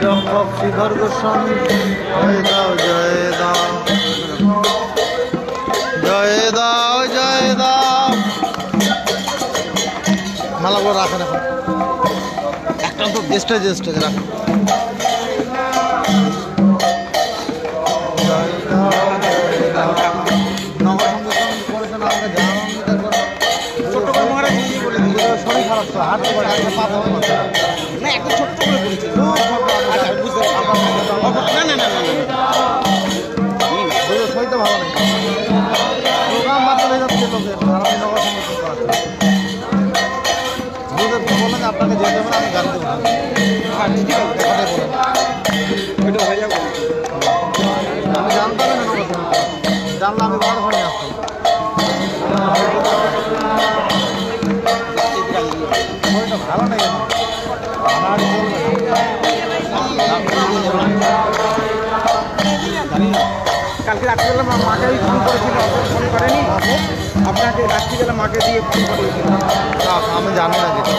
রক্ষক শ্রীধর গোস্বামী জয় দাও জয় দাও জয় দাও জয় দাও। মালাগুলো রাখেন এখন একটা তো দেশটা দেশটাকে রাখেন। শরীর খারাপ তো হাঁটতে পারে না একদম ছোট্ট করে বলেছি সইতে ভালো লাগে প্রোগ্রাম বাতিল হয়ে যাচ্ছে তোকে নগর সংগঠন করা বললেন আপনাকে যেতে হবে আমি গান দেবো আমি জানতাম না নগর জানলে আমি বড় ঘরে আসতাম। শরীরটা ভালো নেই আমার কালকে রাত্রিবেলা মাকে ফোন করেছিল ফোন করেনি আপনাকে রাত্রিবেলা মাকে দিয়ে ফোন করেছিল আমি জানি না কিছু।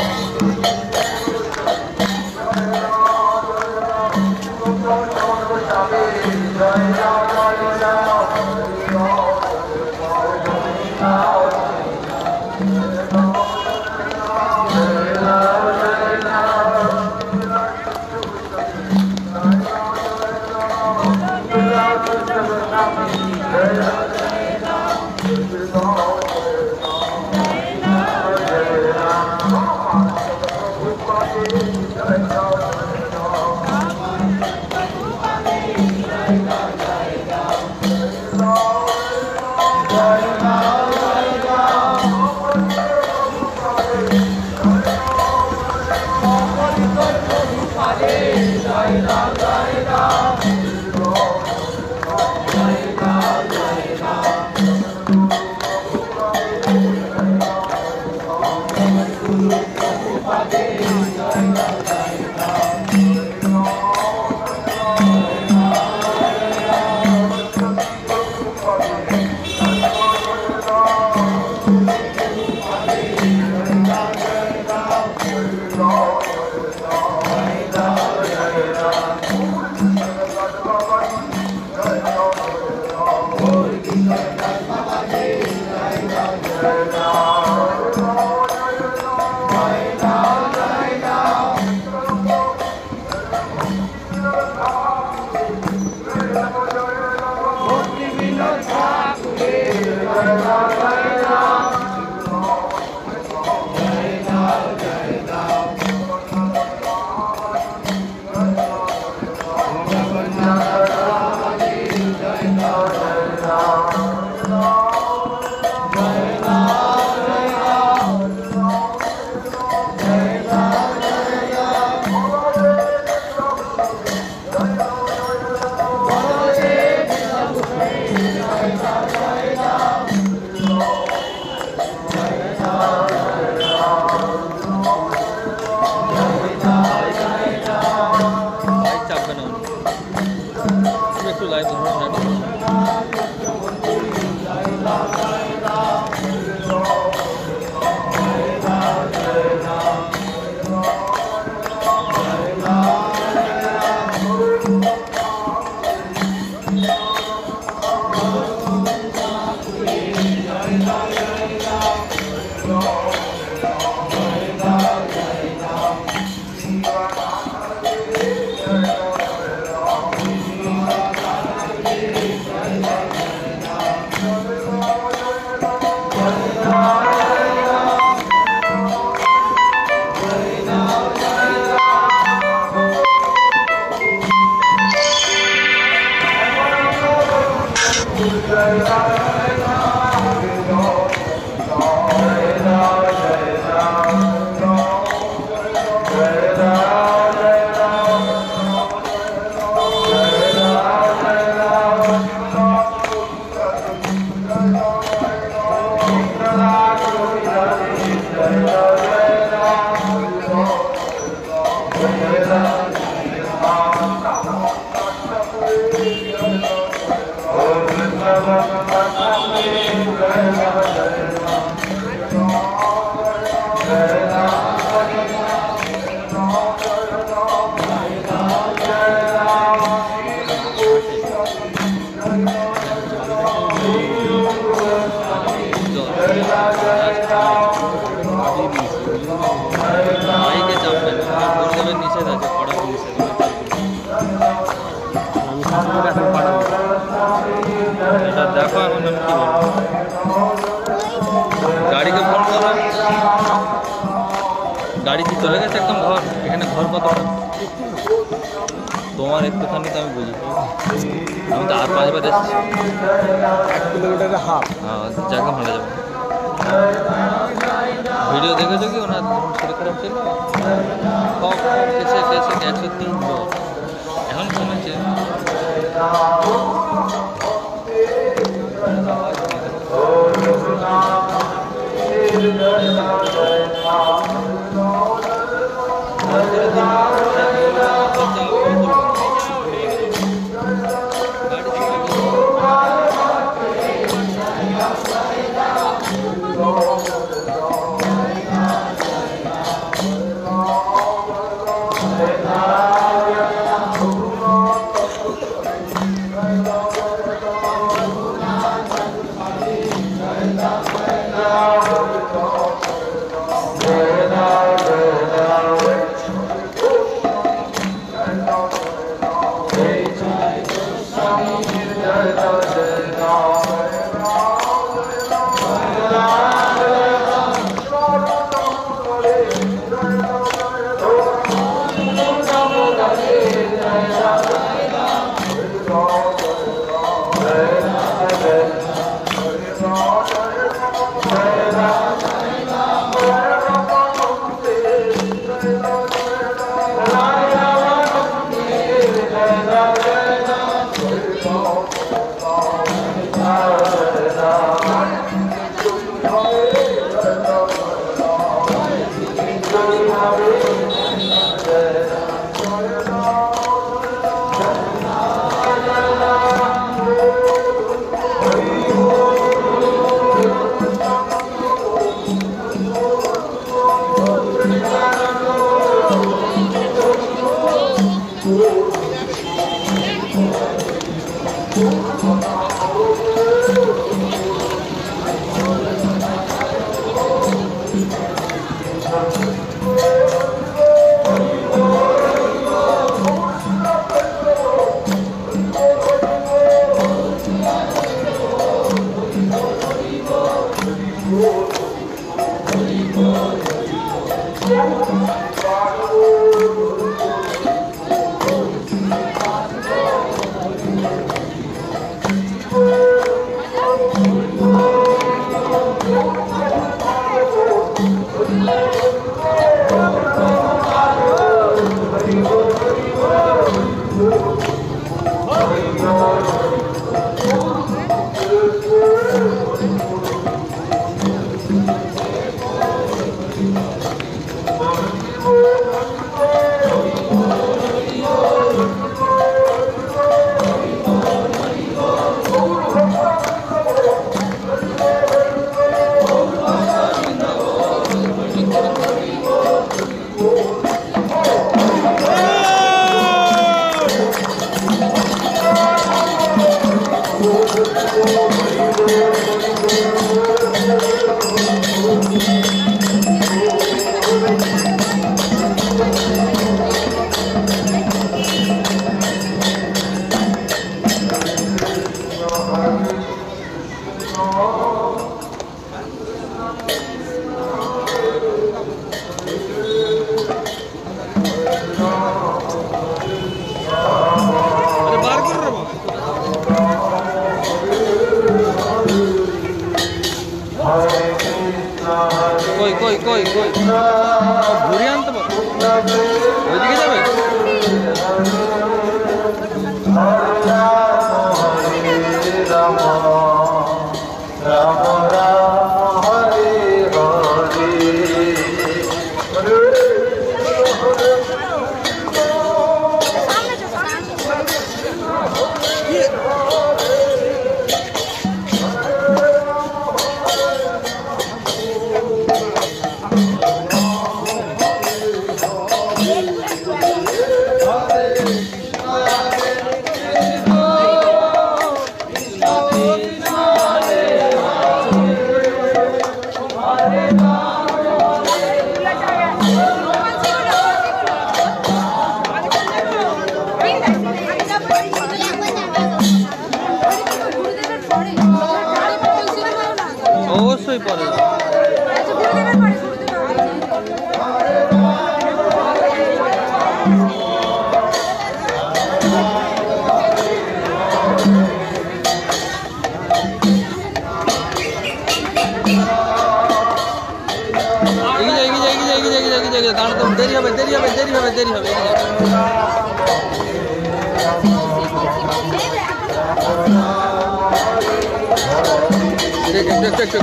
একটু লাইভ ধরুন দেখো এখন আমি কি গাড়িকে ফোন করো গাড়ি কি চলে গেছে একদম ঘর এখানে ঘর কত তোমার একটুখানি তো আমি বুঝি আমি তো আর 5 বার এসেছি 1 কিলোমিটার হাফ হ্যাঁ জায়গা ভালো যাবে ভিডিও দেখেছো কি ওনার শরীর খারাপ ছিল কেসে 103 লোক এখন কমেছে কই ঘুরে আনতে পারো ওইদিকে যাবে অবশ্যই পরে দেরি হবে একটু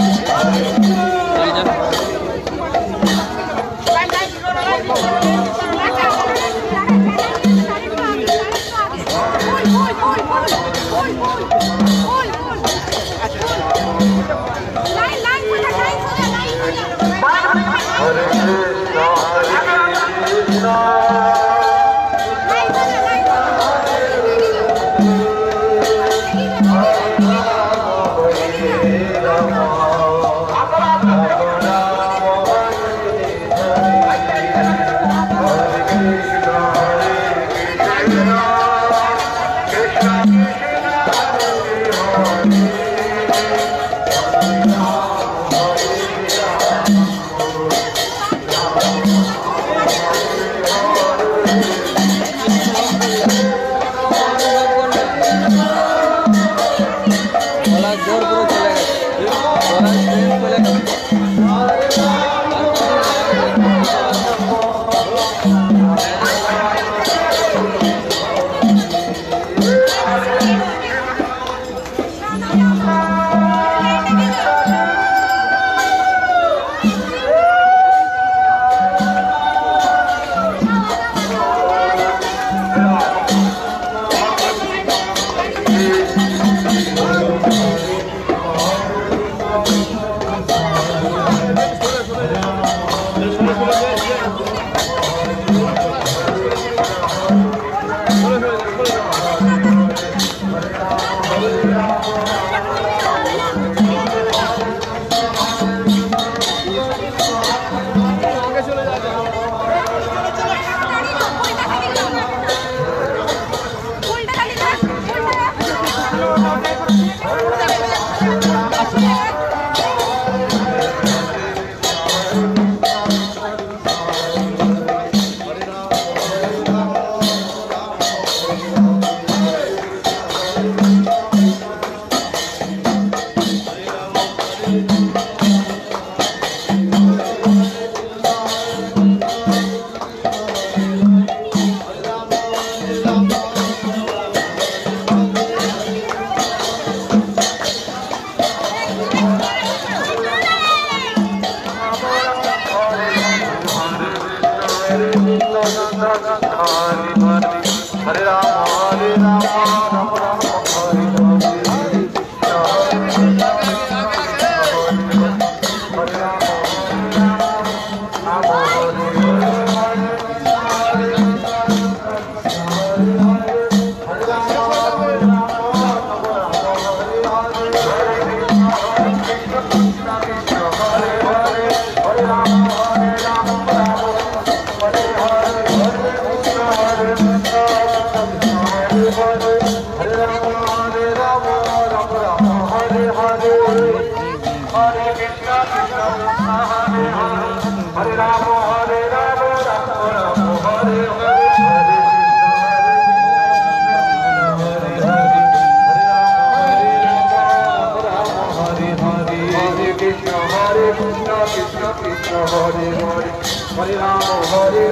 Hare Rama Hare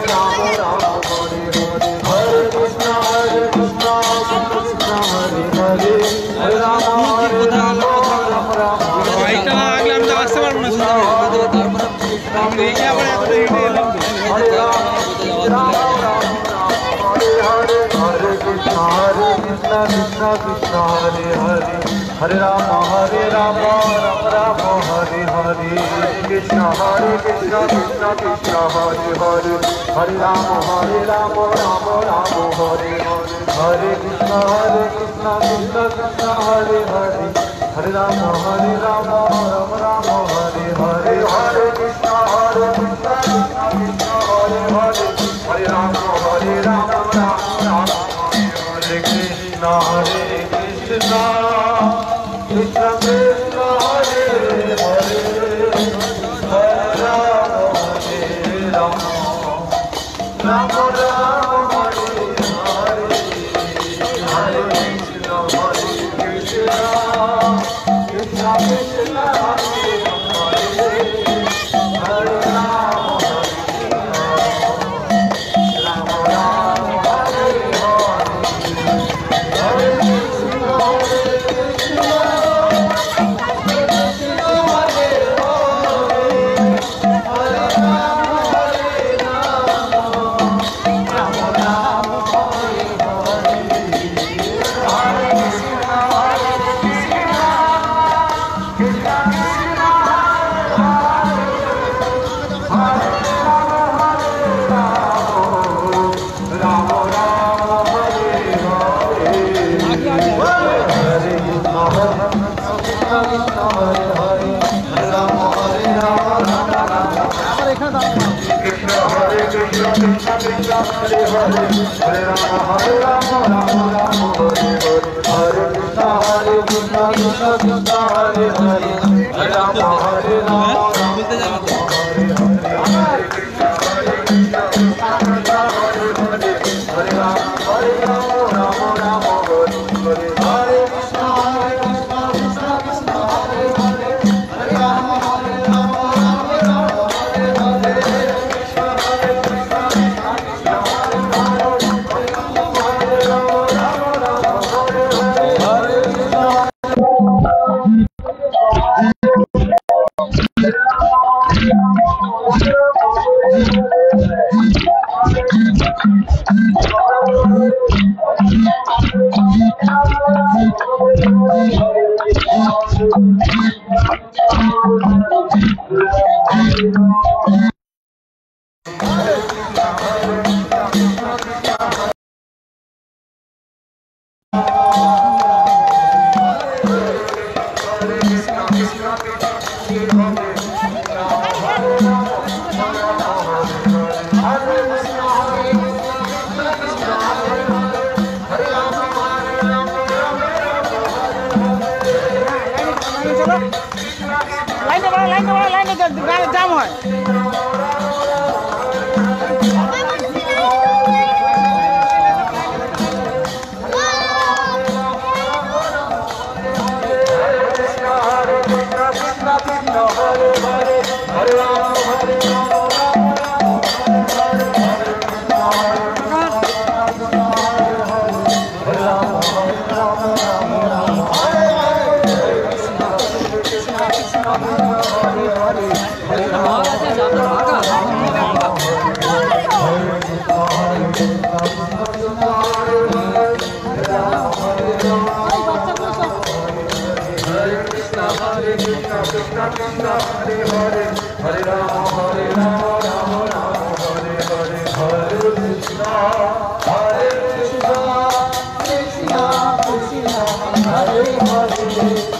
Rama Rama Hare Hare Hare Krishna Hare Krishna Krishna Hare Hare Hare Rama Hare Rama Rama Rama ভাইটা না লাগলে আমি তো আসতে পারবো না শুনতে আমি রেখে আবার এত হেঁটে এলাম তো। Hare Rama Hare Hare Hare Krishna Krishna Krishna Hare Hare Hare Rama Rama Rama Hare Hare Krishna Krishna Krishna Hare Hare Hare Rama Rama Rama Hare Hare Hare Krishna Krishna Krishna Hare Hare Hare Rama Rama Rama Hare Hare Hare Krishna Krishna Krishna Hare Hare Hare Rama Rama Rama Hare Krishna Krishna Krishna Krishna Hare Hare Hare Rama Rama Rama Hare Hare Hare Krishna Krishna Krishna Krishna Hare Hare Hare Rama Rama Rama Hare Hare Hare Krishna লাইনে জাম হয়। Hare